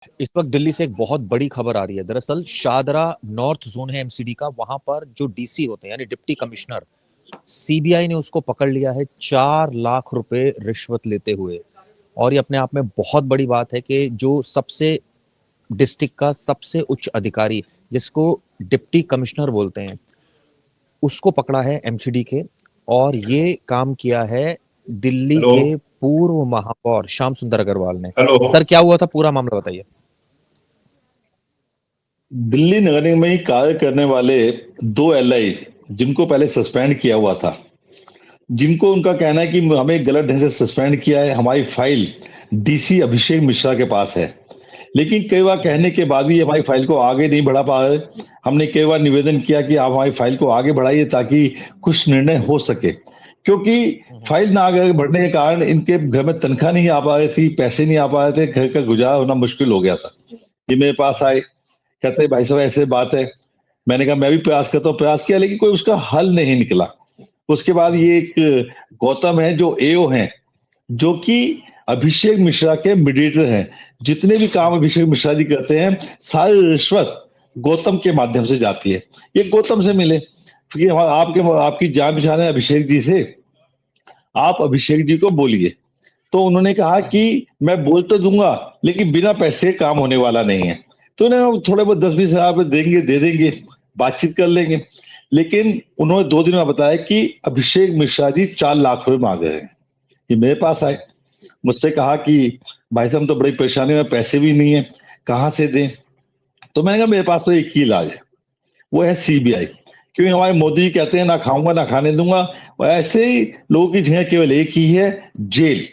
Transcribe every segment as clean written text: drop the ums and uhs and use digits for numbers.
इस वक्त दिल्ली से एक बहुत बड़ी खबर आ रही है। दरअसल शाहदरा नॉर्थ जोन है एमसीडी का, वहां पर जो डीसी होते हैं यानी डिप्टी कमिश्नर, सीबीआई ने उसको पकड़ लिया है 4 लाख रुपए रिश्वत लेते हुए। और ये अपने आप में बहुत बड़ी बात है कि जो सबसे डिस्ट्रिक्ट का सबसे उच्च अधिकारी, जिसको डिप्टी कमिश्नर बोलते हैं, उसको पकड़ा है एमसीडी के। और ये काम किया है दिल्ली हेलो। के पूर्व महापौर श्याम सुंदर अग्रवाल ने। हेलो। सर, क्या हुआ था, पूरा मामला बताइए। दिल्ली नगर निगम में ही कार्य करने वाले दो एलआई जिनको पहले सस्पेंड किया हुआ था, जिनको उनका कहना है कि हमें गलत ढंग से सस्पेंड किया है, हमारी फाइल डीसी अभिषेक मिश्रा के पास है, लेकिन कई बार कहने के बाद भी हमारी फाइल को आगे नहीं बढ़ा पा रहे। हमने कई बार निवेदन किया कि आप हमारी फाइल को आगे बढ़ाइए ताकि कुछ निर्णय हो सके, क्योंकि फाइल ना आगे बढ़ने के कारण इनके घर में तनख्वाह नहीं आ पा रही थी, पैसे नहीं आ पा रहे थे, घर का गुजारा होना मुश्किल हो गया था। ये मेरे पास आए, कहते भाई साहब ऐसे बात है। मैंने कहा मैं भी प्रयास करता हूँ, प्रयास किया, लेकिन कोई उसका हल नहीं निकला। उसके बाद ये एक गौतम है जो एओ हैं, जो कि अभिषेक मिश्रा के मीडिएटर हैं। जितने भी काम अभिषेक मिश्रा जी करते हैं, सारी रिश्वत गौतम के माध्यम से जाती है। ये गौतम से मिले, क्योंकि आपके आपकी जान पहचान है अभिषेक जी से, आप अभिषेक जी को बोलिए। तो उन्होंने कहा कि मैं बोल तो दूंगा, लेकिन बिना पैसे काम होने वाला नहीं है। तो उन्हें थोड़े बहुत 10-20 हजार रुपए देंगे, दे देंगे, बातचीत कर लेंगे। लेकिन उन्होंने 2 दिन में बताया कि अभिषेक मिश्रा जी 4 लाख रुपए मांग रहे हैं। ये मेरे पास आए, मुझसे कहा कि भाई साहब हम तो बड़ी परेशानी में, पैसे भी नहीं है, कहाँ से दें। तो मैंने कहा मेरे पास तो एक ही इलाज है, वो है सीबीआई। क्योंकि हमारे मोदी जी कहते हैं ना खाऊंगा ना खाने दूंगा, और ऐसे ही लोगों की जगह केवल एक ही है, जेल।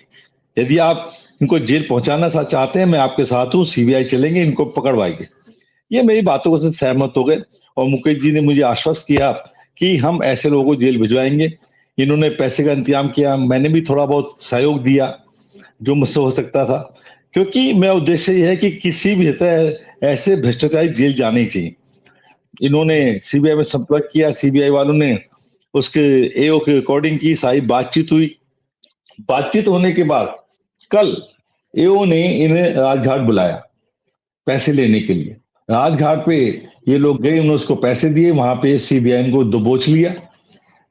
यदि आप इनको जेल पहुंचाना चाहते हैं, मैं आपके साथ हूँ, सीबीआई चलेंगे, इनको पकड़वाएंगे। ये मेरी बातों से सहमत हो गए, और मुकेश जी ने मुझे आश्वस्त किया कि हम ऐसे लोगों को जेल भिजवाएंगे। इन्होंने पैसे का इंतजाम किया, मैंने भी थोड़ा बहुत सहयोग दिया जो मुझसे हो सकता था, क्योंकि मेरा उद्देश्य यह है कि किसी भी तरह ऐसे भ्रष्टाचारी जेल जाने ही चाहिए। इन्होंने सीबीआई में संपर्क किया, सीबीआई वालों ने उसके एओ की रिकॉर्डिंग की, सारी बातचीत हुई। बातचीत होने के बाद कल एओ ने इन्हें राजघाट बुलाया पैसे लेने के लिए। राजघाट पे ये लोग गए, उन्होंने उसको पैसे दिए, वहां पे सीबीआई को दबोच लिया।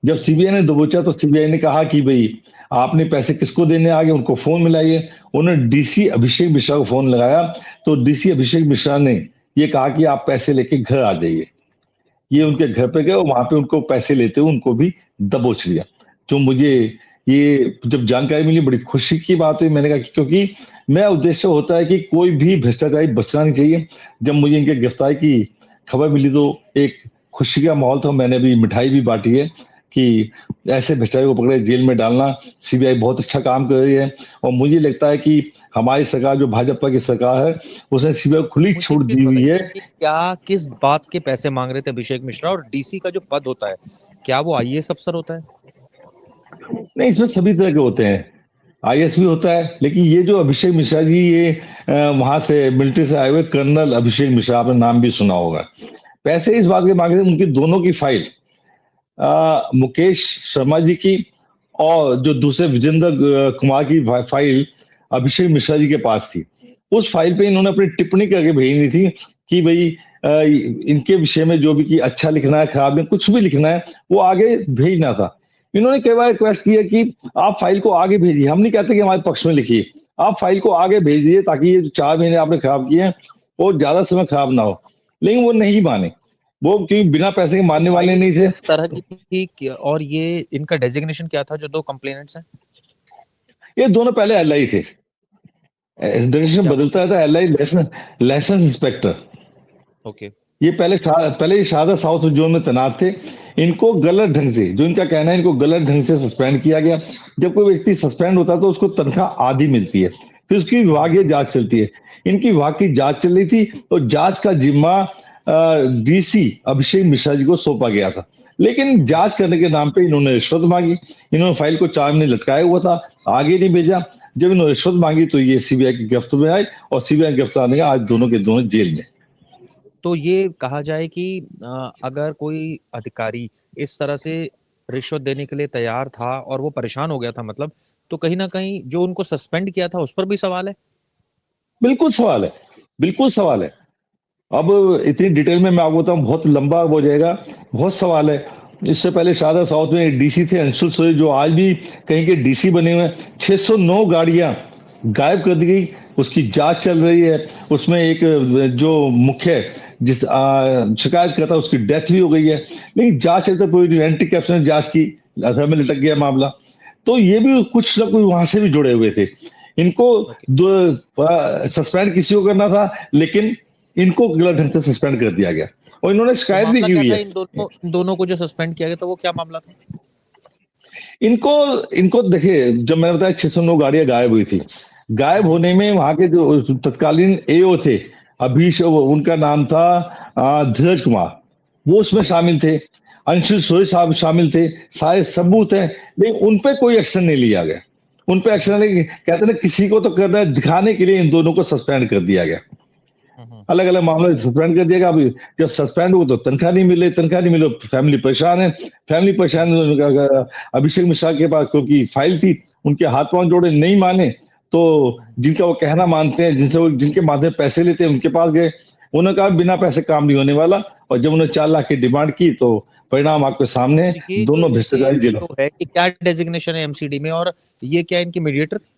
जब सीबीआई ने दबोचा तो सीबीआई ने कहा कि भाई आपने पैसे किसको देने आ गए, उनको फोन मिलाइए। उन्होंने डीसी अभिषेक मिश्रा को फोन लगाया, तो डीसी अभिषेक मिश्रा ने ये कहा कि आप पैसे लेके घर आ जाइए। ये उनके घर पे गए और वहां पे उनको पैसे लेते हुए उनको भी दबोच लिया। जो मुझे ये जब जानकारी मिली, बड़ी खुशी की बात हुई। मैंने कहा कि क्योंकि मेरा उद्देश्य होता है कि कोई भी भ्रष्टाचारी बचना नहीं चाहिए। जब मुझे इनके गिरफ्तारी की खबर मिली तो एक खुशी का माहौल था। मैंने भी मिठाई भी बांटी है कि ऐसे भ्रष्टाचारी को पकड़े जेल में डालना, सीबीआई बहुत अच्छा काम कर रही है। और मुझे लगता है कि हमारी सरकार, जो भाजपा की सरकार है, उसने सीबीआई को खुली मुझे एक छूट चीज दी हुई है। बताइए कि क्या, किस बात के पैसे मांग रहे थे अभिषेक मिश्रा, और डीसी का जो पद होता है, क्या वो आईएएस अफसर होता है? नहीं, इसमें सभी तरह के होते हैं, आईएएस भी होता है, लेकिन ये जो अभिषेक मिश्रा जी, ये वहां से मिलिट्री से आए हुए कर्नल अभिषेक मिश्रा, आपने नाम भी सुना होगा। पैसे इस बात के मांग रहे थे, उनकी दोनों की फाइल, मुकेश शर्मा जी की और जो दूसरे विजेंद्र कुमार की फाइल अभिषेक मिश्रा जी के पास थी। उस फाइल पे इन्होंने अपनी टिप्पणी करके भेजनी थी कि भाई इनके विषय में जो भी कि अच्छा लिखना है, खराब में कुछ भी लिखना है, वो आगे भेजना था। इन्होंने कई बार रिक्वेस्ट किया कि आप फाइल को आगे भेजिए, हम नहीं कहते कि हमारे पक्ष में लिखिए, आप फाइल को आगे भेज दीजिए ताकि ये जो 4 महीने आपने खराब किए हैं वो ज्यादा समय खराब ना हो। लेकिन वो नहीं माने, वो क्योंकि बिना पैसे के ये मानने वाले फाइल नहीं थे। किस तरह की थी और ये इनका डेजिग्नेशन क्या था, जो दो कंप्लेनेंट्स हैं? ये दोनों पहले एलआई थे, डेजिग्नेशन क्या बदलता होते थे? रहता है, एलआई लाइसेंस इंस्पेक्टर। ओके। ये पहले शारदा साउथ जोन में तैनात थे। इनको गलत ढंग से, जो इनका कहना है, इनको गलत ढंग से सस्पेंड किया गया। जब कोई व्यक्ति सस्पेंड होता है तो उसको तनख्वाह आधी मिलती है, फिर उसकी विभागीय जांच चलती है। इनकी विभाग की जांच चल रही थी, और जांच का जिम्मा डीसी अभिषेक मिश्रा जी को सौंपा गया था। लेकिन जांच करने के नाम पे इन्होंने रिश्वत मांगी। इन्होंने फाइल को 4 महीने लटकाया हुआ था, आगे नहीं भेजा। जब इन्होंने रिश्वत मांगी तो ये सीबीआई की गिरफ्त में आए, और सीबीआई गिरफ्तार आने के आज दोनों के दोनों जेल में। तो ये कहा जाए कि अगर कोई अधिकारी इस तरह से रिश्वत देने के लिए तैयार था और वो परेशान हो गया था, मतलब, तो कहीं ना कहीं जो उनको सस्पेंड किया था उस पर भी सवाल है। बिल्कुल सवाल है। बिल्कुल सवाल है। अब इतनी डिटेल में मैं आपको बताऊं, बहुत लंबा हो जाएगा, बहुत सवाल है। इससे पहले शारदा साउथ में एक डीसी थे अंशुल सोय, जो आज भी कहीं के डीसी बने हुए हैं। 609 गाड़ियां गायब कर दी गई, उसकी जांच चल रही है। उसमें एक जो मुख्य जिस शिकायत करता उसकी डेथ भी हो गई है, लेकिन जांच चलता कोई एंटी करप्शन जांच की, अधर में लटक गया मामला। तो ये भी कुछ ना कुछ वहां से भी जुड़े हुए थे। इनको ओके। सस्पेंड किसी को करना था, लेकिन इनको गलत ढंग से सस्पेंड कर दिया गया, और इन्होंने तो शिकायत भी मामला की क्या हुई था, है। इन दोनों को जो सस्पेंड किया गया था, वो क्या मामला था? इनको इनको देखिए, जब मैंने बताया 609 गाड़ियां गायब हुई थी, गायब होने में वहां के जो तत्कालीन एओ थे, अभीश उनका नाम था धीरज कुमार, वो उसमें शामिल थे। अंशुल सोय साहब शामिल थे। सारे सबूत हैं, लेकिन उन पे कोई एक्शन नहीं लिया गया। उन पे एक्शन नहीं, कहते ना किसी को तो करना है दिखाने के लिए, इन दोनों को सस्पेंड कर दिया गया। हम्म। अलग अलग मामले सस्पेंड कर दिया गया। अभी जब सस्पेंड हो तो तनख्वाह नहीं मिले, तनख्वाह नहीं मिले, फैमिली परेशान है। फैमिली परेशान है, उन्होंने कहा, अभिषेक मिश्रा के पास क्योंकि फाइल थी, उनके हाथ पांव जोड़े, नहीं माने तो जिनका वो कहना मानते हैं, जिनसे वो जिनके माध्यम पैसे लेते हैं, उनके पास गए। उन्होंने कहा बिना पैसे काम नहीं होने वाला, और जब उन्होंने 4 लाख की डिमांड की तो परिणाम आपके सामने है, तो ये जो दोनों इनके भ्रष्टाचारी जेलों। जो है, ये क्या डेजिग्नेशन है एमसीडी में, और ये क्या इनके मीडिएटर थे?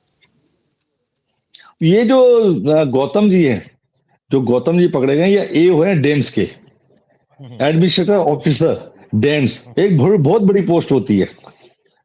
ये जो गौतम जी हैं, जो गौतम जी पकड़े गए, ये ए है डेम्स के, हम्म। Administrator officer DIMMs. एक बहुत बड़ी पोस्ट होती है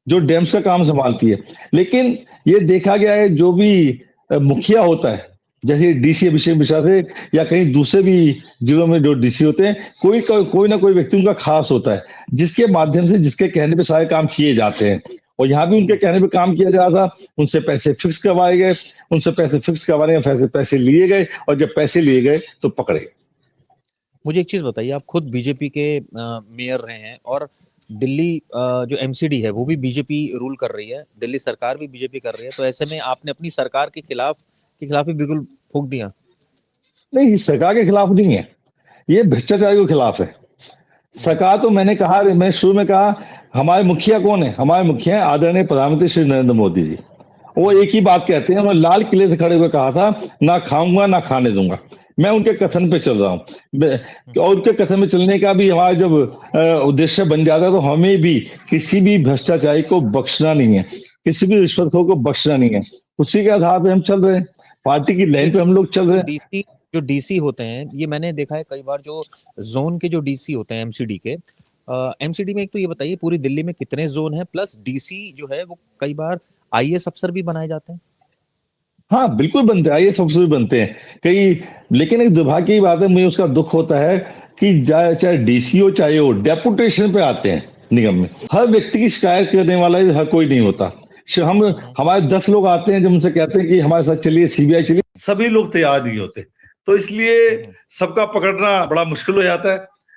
जो डेम्स का काम संभालती है। लेकिन ये देखा गया है, जो भी मुखिया होता है, जैसे डीसी अभिषेक मिश्रा थे, या कहीं दूसरे भी जिलों में जो डीसी होते हैं, कोई ना कोई व्यक्ति उनका खास होता है, जिसके माध्यम से, जिसके कहने पे सारे काम किए जाते हैं। और यहाँ भी उनके कहने पे काम किया जा रहा था। उनसे पैसे फिक्स करवाए गए, उनसे पैसे फिक्स करवाने के पैसे लिए गए, और जब पैसे लिए गए तो पकड़े गए। मुझे एक चीज बताइए, आप खुद बीजेपी के मेयर रहे हैं, और दिल्ली जो एमसीडी है वो भी बीजेपी रूल कर रही है, दिल्ली सरकार भी बीजेपी कर रही है, तो ऐसे में आपने अपनी सरकार के खिलाफ ही बिल्कुल फूंक दिया। नहीं, सरकार के खिलाफ नहीं है, ये भ्रष्टाचार के खिलाफ है। सरकार तो मैंने कहा, मैं शुरू में कहा, हमारे मुखिया कौन है? हमारे मुखिया हैं आदरणीय प्रधानमंत्री श्री नरेंद्र मोदी जी। वो एक ही बात कहते हैं, उन्होंने लाल किले से खड़े हुए कहा था, ना खाऊंगा ना खाने दूंगा। मैं उनके कथन पे चल रहा हूँ, और उनके कथन में चलने का भी हमारा जब उद्देश्य बन जाता है, तो हमें भी किसी भी भ्रष्टाचारी को बख्शना नहीं है, किसी भी रिश्वतखोर को बख्शना नहीं है। उसी के आधार पे हम चल रहे हैं, पार्टी की लाइन पे हम लोग चल रहे हैं। जो डीसी होते हैं, ये मैंने देखा है कई बार, जो जोन के जो डीसी होते हैं एमसीडी के, एमसीडी में एक तो ये बताइए पूरी दिल्ली में कितने जोन है, प्लस डीसी जो है वो कई बार आईएएस अफसर भी बनाए जाते हैं। हाँ बिल्कुल बनते हैं, आइए सबसे भी बनते हैं कई। लेकिन एक दुर्भाग्य की बात है, मुझे उसका दुख होता है कि चाहे डीसी हो, चाहे वो डेपुटेशन पे आते हैं निगम में, हर व्यक्ति की शिकायत करने वाला हर कोई नहीं होता। हम हमारे 10 लोग आते हैं, जब उनसे कहते हैं कि हमारे साथ चलिए सीबीआई चलिए, सभी लोग तैयार नहीं होते। तो इसलिए सबका पकड़ना बड़ा मुश्किल हो जाता है।